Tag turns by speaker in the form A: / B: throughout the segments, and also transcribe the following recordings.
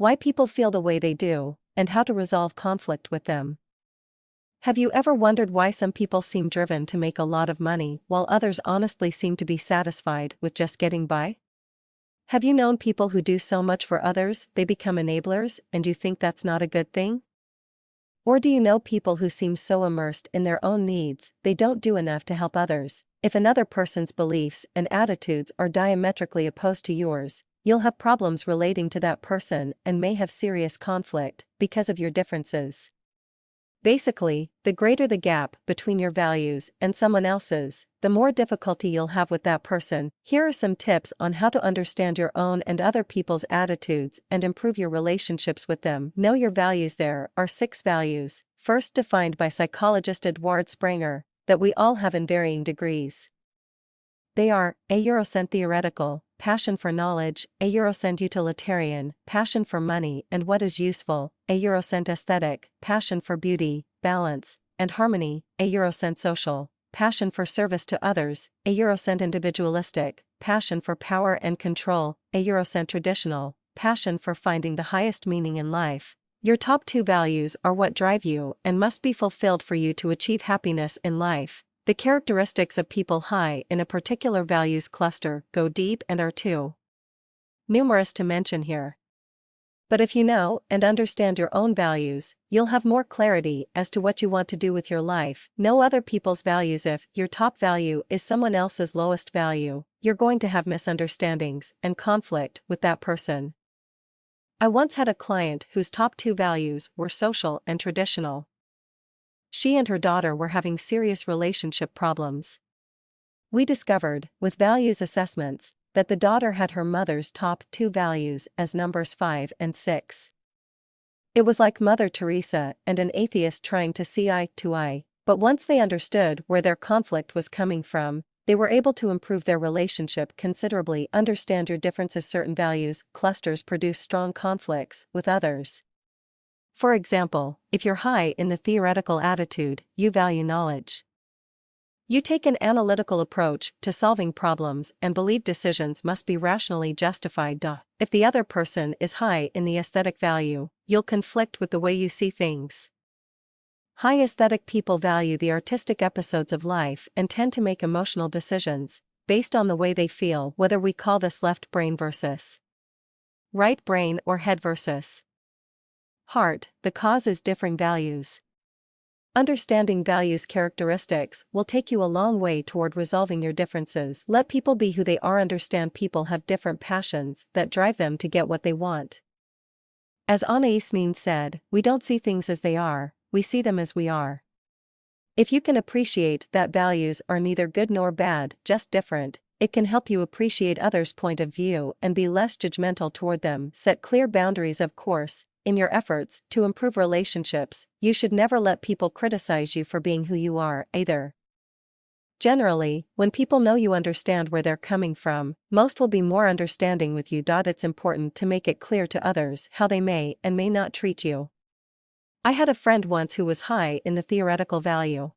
A: why people feel the way they do, and how to resolve conflict with them. Have you ever wondered why some people seem driven to make a lot of money while others honestly seem to be satisfied with just getting by? Have you known people who do so much for others they become enablers and you think that's not a good thing? Or do you know people who seem so immersed in their own needs they don't do enough to help others? If another person's beliefs and attitudes are diametrically opposed to yours, you'll have problems relating to that person and may have serious conflict because of your differences. Basically, the greater the gap between your values and someone else's, the more difficulty you'll have with that person. Here are some tips on how to understand your own and other people's attitudes and improve your relationships with them. Know your values. There are 6 values, first defined by psychologist Edward Springer, that we all have in varying degrees. They are: A. Eurocent theoretical, passion for knowledge; A. Eurocent utilitarian, passion for money and what is useful; A. Eurocent aesthetic, passion for beauty, balance, and harmony; A. Eurocent social, passion for service to others; A. Eurocent individualistic, passion for power and control; A. Eurocent traditional, passion for finding the highest meaning in life. Your top 2 values are what drive you and must be fulfilled for you to achieve happiness in life. The characteristics of people high in a particular values cluster go deep and are too numerous to mention here. But if you know and understand your own values, you'll have more clarity as to what you want to do with your life. Know other people's values. If your top value is someone else's lowest value, you're going to have misunderstandings and conflict with that person. I once had a client whose top 2 values were social and traditional. She and her daughter were having serious relationship problems. We discovered, with values assessments, that the daughter had her mother's top 2 values as numbers 5 and 6. It was like Mother Teresa and an atheist trying to see eye to eye, but once they understood where their conflict was coming from, they were able to improve their relationship considerably. Understand your differences. Certain values clusters produce strong conflicts with others. For example, if you're high in the theoretical attitude, you value knowledge. You take an analytical approach to solving problems and believe decisions must be rationally justified. If the other person is high in the aesthetic value, you'll conflict with the way you see things. High aesthetic people value the artistic episodes of life and tend to make emotional decisions based on the way they feel, whether we call this left brain versus right brain or head versus heart. The cause is differing values. Understanding values characteristics will take you a long way toward resolving your differences. Let people be who they are. Understand people have different passions that drive them to get what they want. As Anais Nin said, we don't see things as they are, we see them as we are. If you can appreciate that values are neither good nor bad, just different, it can help you appreciate others' point of view and be less judgmental toward them. Set clear boundaries. Of course, in your efforts to improve relationships, you should never let people criticize you for being who you are, either. Generally, when people know you understand where they're coming from, most will be more understanding with you. It's important to make it clear to others how they may and may not treat you. I had a friend once who was high in the theoretical value.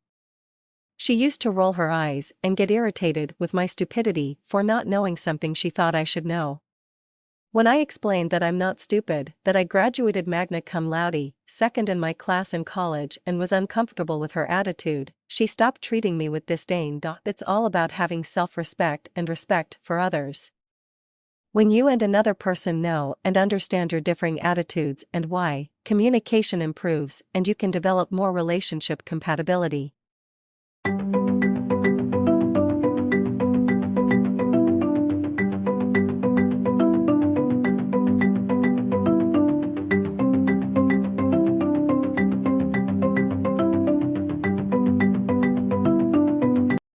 A: She used to roll her eyes and get irritated with my stupidity for not knowing something she thought I should know. When I explained that I'm not stupid, that I graduated magna cum laude, second in my class in college, and was uncomfortable with her attitude, she stopped treating me with disdain. It's all about having self-respect and respect for others. When you and another person know and understand your differing attitudes and why, communication improves and you can develop more relationship compatibility.